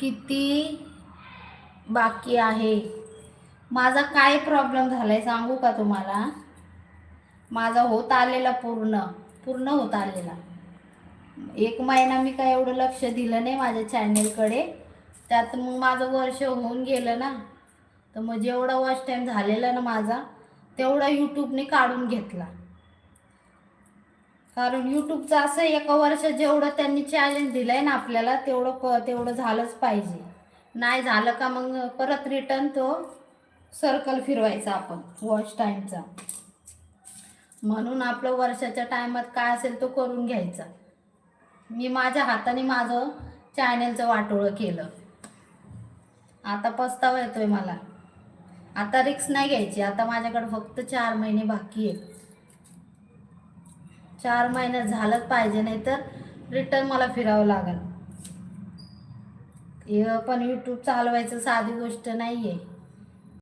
किती बाकी आहे? माझा काय प्रॉब्लेम झालाय सांगू का तुम्हाला? माझा होत आलेला पूर्ण पूर्ण होत आलेला 1 महिना मी काय एवढं लक्ष दिलं नाही माझ्या चॅनलकडे. त्यात मग माझं वर्ष होऊन गेलं ना, तर मग जेवढा वॉच टाईम झालेला ना माझा, तेवढा यूट्यूबने काढून घेतला. कारण यूट्यूबचं असं एका वर्षात जेवढं त्यांनी चॅलेंज दिलंय ना आपल्याला, तेवढं झालंच पाहिजे. नाही झालं का मग परत रिटर्न तो सर्कल फिरवायचा आपण वॉच टाईमचा. म्हणून आपलं वर्षाच्या टायमात काय असेल तो करून घ्यायचा. मी माझ्या हाताने माझं चॅनलचं वाटोळं केलं. आता पस्तावा येतोय मला. आता रिक्स नाही घ्यायची. आता माझ्याकडे फक्त 4 महिने बाकी आहेत. 4 महिन्यात झालंच पाहिजे, नाही तर रिटर्न मला फिरावं लागेल. हे पण यूट्यूब चालवायचं साधी गोष्ट नाही आहे.